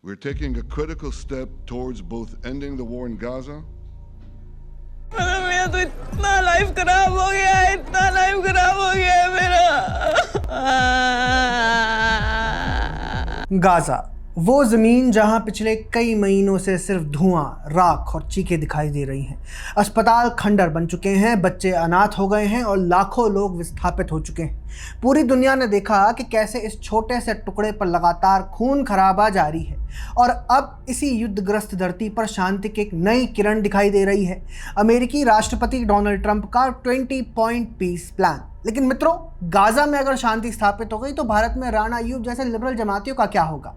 We're taking a critical step towards both ending the war in Gaza. मेरा तो इतना life खराब हो गया है, इतना लाइफ खराब हो गया है मेरा। गाजा, वो ज़मीन जहां पिछले कई महीनों से सिर्फ धुआं, राख और चीखें दिखाई दे रही हैं। अस्पताल खंडर बन चुके हैं, बच्चे अनाथ हो गए हैं और लाखों लोग विस्थापित हो चुके हैं। पूरी दुनिया ने देखा कि कैसे इस छोटे से टुकड़े पर लगातार खून खराबा जारी है और अब इसी युद्धग्रस्त धरती पर शांति की एक नई किरण दिखाई दे रही है। अमेरिकी राष्ट्रपति डोनाल्ड ट्रंप का 20 पॉइंट पीस प्लान। लेकिन मित्रों, गाजा में अगर शांति स्थापित हो गई तो भारत में राणा अय्यूब जैसे लिबरल जमातियों का क्या होगा?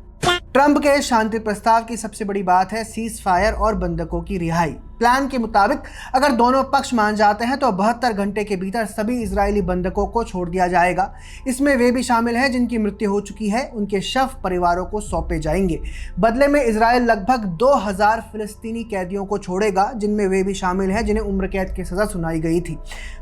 ट्रंप के शांति प्रस्ताव की सबसे बड़ी बात है सीज फायर और बंधकों की रिहाई। प्लान के मुताबिक अगर दोनों पक्ष मान जाते हैं तो 72 घंटे के भीतर सभी इजरायली बंधकों को छोड़ दिया जाएगा। इसमें वे भी शामिल हैं जिनकी मृत्यु हो चुकी है, उनके शव परिवारों को सौंपे जाएंगे। बदले में इजरायल लगभग 2000 फिलिस्तीनी कैदियों को छोड़ेगा, जिनमें वे भी शामिल हैं जिन्हें उम्र कैद की सजा सुनाई गई थी।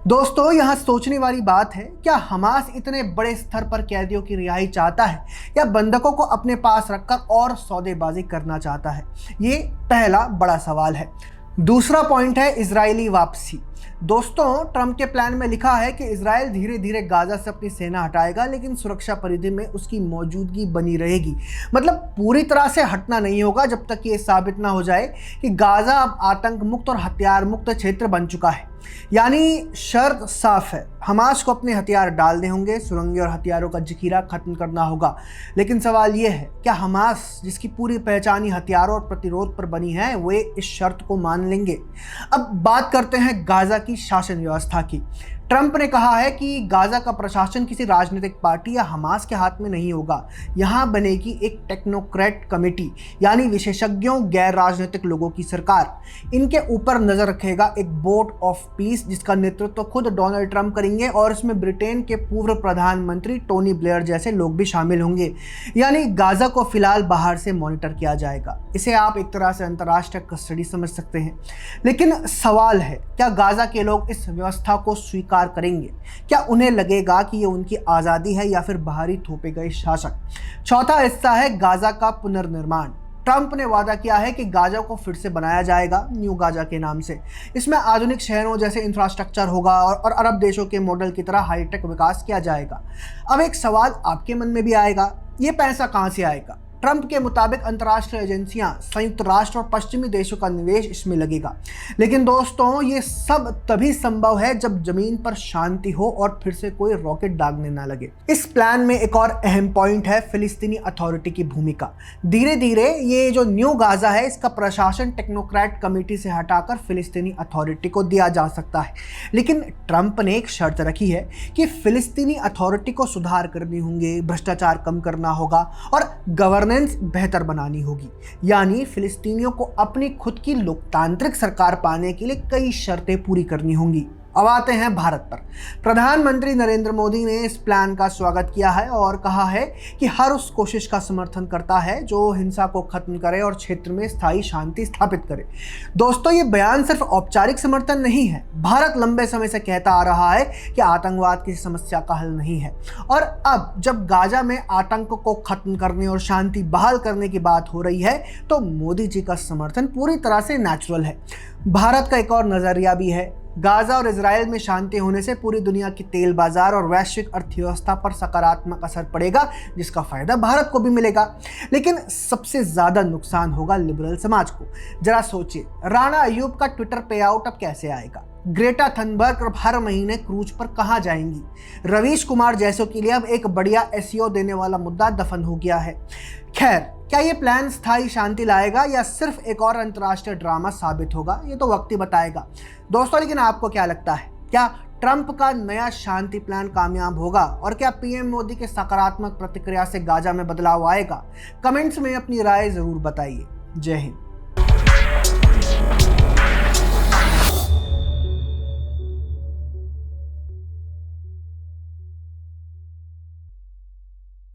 दोस्तों, यहाँ सोचने वाली बात है, क्या हमास इतने बड़े स्तर पर कैदियों की रिहाई चाहता है या बंधकों को अपने पास रखकर और सौदेबाजी करना चाहता है? ये पहला बड़ा सवाल है। दूसरा पॉइंट है इजरायली वापसी। दोस्तों, ट्रंप के प्लान में लिखा है कि इजरायल धीरे धीरे गाजा से अपनी सेना हटाएगा, लेकिन सुरक्षा परिधि में उसकी मौजूदगी बनी रहेगी। मतलब पूरी तरह से हटना नहीं होगा जब तक ये साबित ना हो जाए कि गाजा अब आतंक मुक्त और हथियार मुक्त क्षेत्र बन चुका है। यानी शर्त साफ है, हमास को अपने हथियार डालने होंगे, सुरंगें और हथियारों का जखीरा खत्म करना होगा। लेकिन सवाल ये है, क्या हमास, जिसकी पूरी पहचान ही हथियारों और प्रतिरोध पर बनी है, वे इस शर्त को मान लेंगे? अब बात करते हैं गाजा की शासन व्यवस्था की। ट्रंप ने कहा है कि गाजा का प्रशासन किसी राजनीतिक पार्टी या हमास के हाथ में नहीं होगा। यहाँ बनेगी एक टेक्नोक्रेट कमेटी, यानी विशेषज्ञों, गैर राजनीतिक लोगों की सरकार। इनके ऊपर नजर रखेगा एक बोर्ड ऑफ पीस, जिसका नेतृत्व खुद डोनाल्ड ट्रंप करेंगे और इसमें ब्रिटेन के पूर्व प्रधानमंत्री टोनी ब्लेयर जैसे लोग भी शामिल होंगे। यानी गाजा को फिलहाल बाहर से मॉनिटर किया जाएगा। इसे आप एक तरह से अंतर्राष्ट्रीय कस्टडी समझ सकते हैं। लेकिन सवाल है, क्या गाजा के लोग इस व्यवस्था को स्वीकार करेंगे? क्या उन्हें लगेगा कि ये उनकी आज़ादी है या फिर बाहरी थोपे गए शासक? चौथा हिस्सा है गाजा का पुनर्निर्माण। ट्रंप ने वादा किया है कि गाजा को फिर से बनाया जाएगा, न्यू गाजा के नाम से। इसमें आधुनिक शहरों जैसे इंफ्रास्ट्रक्चर होगा और अरब देशों के मॉडल की तरह हाईटेक विकास किया जाएगा। अब एक सवाल आपके मन में भी आएगा, ये पैसा कहाँ से आएगा? ट्रंप के मुताबिक अंतर्राष्ट्रीय एजेंसियां, संयुक्त राष्ट्र और पश्चिमी देशों का निवेश इसमें लगेगा। लेकिन दोस्तों, ये सब तभी संभव है जब जमीन पर शांति हो और फिर से कोई रॉकेट दागने ना लगे। इस प्लान में एक और अहम पॉइंट है फिलिस्तीनी अथॉरिटी की भूमिका। धीरे धीरे ये जो न्यू गाजा है, इसका प्रशासन टेक्नोक्रेट कमेटी से हटाकर फिलिस्तीनी अथॉरिटी को दिया जा सकता है। लेकिन ट्रंप ने एक शर्त रखी है कि फिलिस्तीनी अथॉरिटी को सुधार करने होंगे, भ्रष्टाचार कम करना होगा और गवर्नेंस बेहतर बनानी होगी। यानी फिलिस्तीनियों को अपनी खुद की लोकतांत्रिक सरकार पाने के लिए कई शर्तें पूरी करनी होंगी। अब आते हैं भारत पर। प्रधानमंत्री नरेंद्र मोदी ने इस प्लान का स्वागत किया है और कहा है कि हर उस कोशिश का समर्थन करता है जो हिंसा को खत्म करे और क्षेत्र में स्थायी शांति स्थापित करे। दोस्तों, ये बयान सिर्फ औपचारिक समर्थन नहीं है। भारत लंबे समय से कहता आ रहा है कि आतंकवाद किसी समस्या का हल नहीं है, और अब जब गाजा में आतंक को खत्म करने और शांति बहाल करने की बात हो रही है तो मोदी जी का समर्थन पूरी तरह से नेचुरल है। भारत का एक और नजरिया भी है, गाजा और इजराइल में शांति होने से पूरी दुनिया की तेल बाजार और वैश्विक अर्थव्यवस्था पर सकारात्मक असर पड़ेगा, जिसका फायदा भारत को भी मिलेगा। लेकिन सबसे ज्यादा नुकसान होगा लिबरल समाज को। जरा सोचिए, राणा अय्यूब का ट्विटर पे आउट अब कैसे आएगा? ग्रेटा थनबर्ग अब हर महीने क्रूज पर कहाँ जाएंगी? रवीश कुमार जैसों के लिए अब एक बढ़िया एसईओ देने वाला मुद्दा दफन हो गया है। खैर, क्या ये प्लान स्थायी शांति लाएगा या सिर्फ एक और अंतर्राष्ट्रीय ड्रामा साबित होगा, ये तो वक्त ही बताएगा। दोस्तों, लेकिन आपको क्या लगता है, क्या ट्रंप का नया शांति प्लान कामयाब होगा और क्या पीएम मोदी के सकारात्मक प्रतिक्रिया से गाजा में बदलाव आएगा? कमेंट्स में अपनी राय जरूर बताइए। जय हिंद।